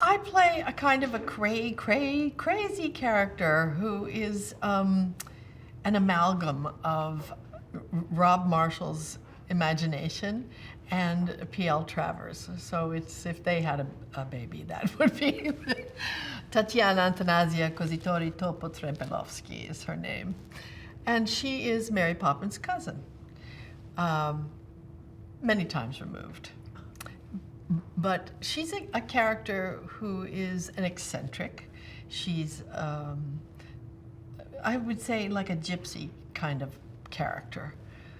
I play a kind of a crazy character who is an amalgam of Rob Marshall's imagination and PL Travers. So it's, if they had a baby, that would be Tatiana Antanasia Kozitori Topo Trepelovsky is her name. And she is Mary Poppins' cousin, many times removed. But she's a character who is an eccentric. She's, I would say, like a gypsy kind of character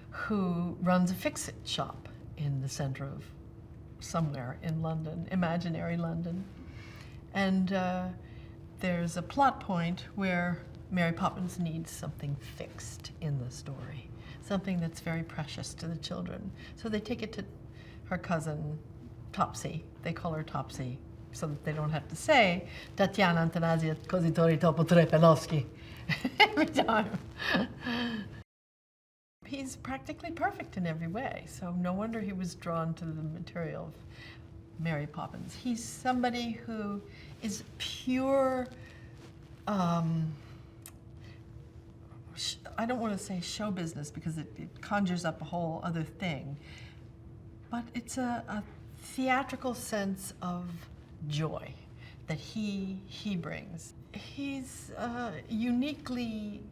who runs a fix-it shop in the center of somewhere in London, imaginary London. And there's a plot point where Mary Poppins needs something fixed in the story, something that's very precious to the children. So they take it to her cousin, Topsy. They call her Topsy so that they don't have to say Tatiana Antanasia Kozitori Topo Trepelovsky every time. He's practically perfect in every way, so no wonder he was drawn to the material of Mary Poppins. He's somebody who is pure, I don't want to say show business because it conjures up a whole other thing, but it's a theatrical sense of joy that he brings. He's uniquely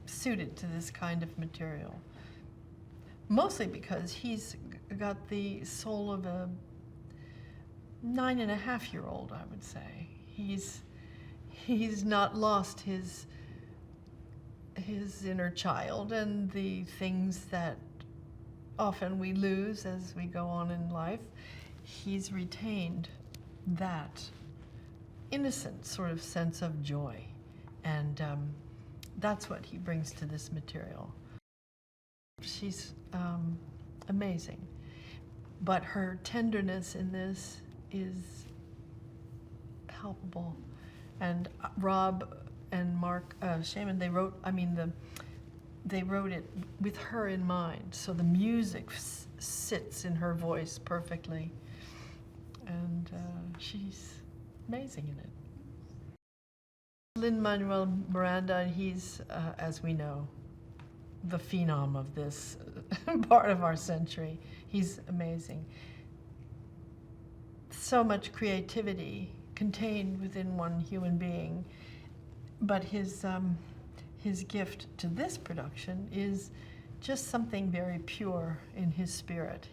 suited to this kind of material, mostly because he's got the soul of a 9.5-year-old, I would say. He's not lost his inner child and the things that often we lose as we go on in life. He's retained that innocent sort of sense of joy, and that's what he brings to this material. She's amazing, but her tenderness in this is palpable. And Rob and Marc Shaiman, they wrote it with her in mind, so the music sits in her voice perfectly, and she's amazing in it. Lin-Manuel Miranda, he's, as we know, the phenom of this part of our century. He's amazing. So much creativity contained within one human being, but his gift to this production is just something very pure in his spirit.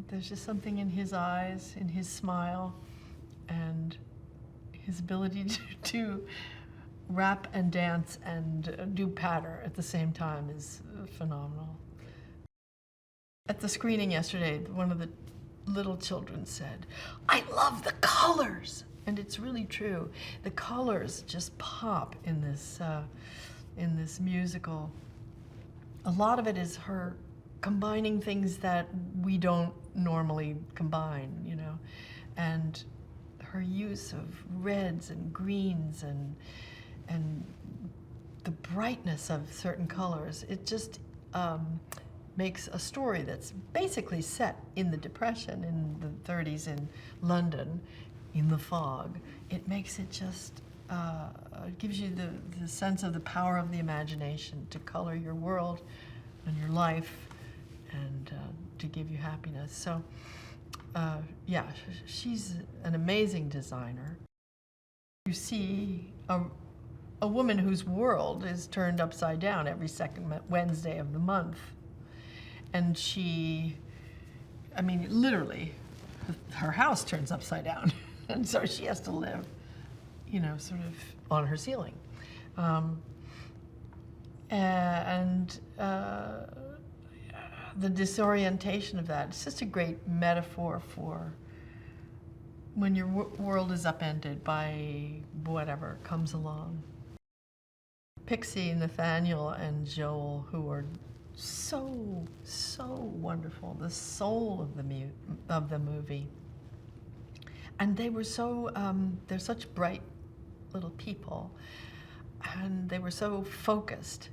There's just something in his eyes, in his smile, and his ability to rap and dance and do patter at the same time is phenomenal. At the screening yesterday, one of the little children said, "I love the colors." And it's really true. The colors just pop in this musical. A lot of it is her combining things that we don't normally combine, you know, and her use of reds and greens and the brightness of certain colors. It just makes a story that's basically set in the Depression in the 30s in London, in the fog. It makes it just, it gives you the sense of the power of the imagination to color your world and your life and to give you happiness. So, yeah, she's an amazing designer. You see a woman whose world is turned upside down every second Wednesday of the month. And she, I mean, literally, her house turns upside down. And so she has to live, you know, sort of on her ceiling. The disorientation of that, it's just a great metaphor for when your world is upended by whatever comes along. Pixie, Nathanael, and Joel, who are so wonderful, the soul of the movie. And they were so, they're such bright little people, and they were so focused.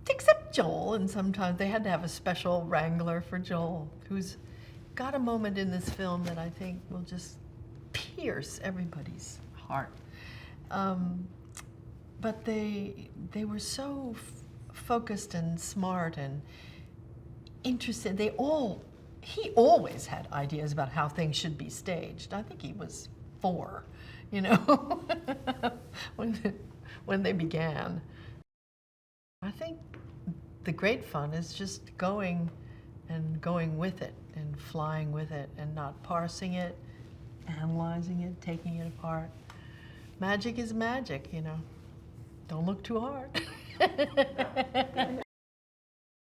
Except Joel, and sometimes they had to have a special wrangler for Joel, who's got a moment in this film that I think will just pierce everybody's heart. But they were so focused and smart and interested. He always had ideas about how things should be staged. I think he was 4, you know, when they began. I think the great fun is just going with it and flying with it and not parsing it, analyzing it, taking it apart. Magic is magic, you know. Don't look too hard.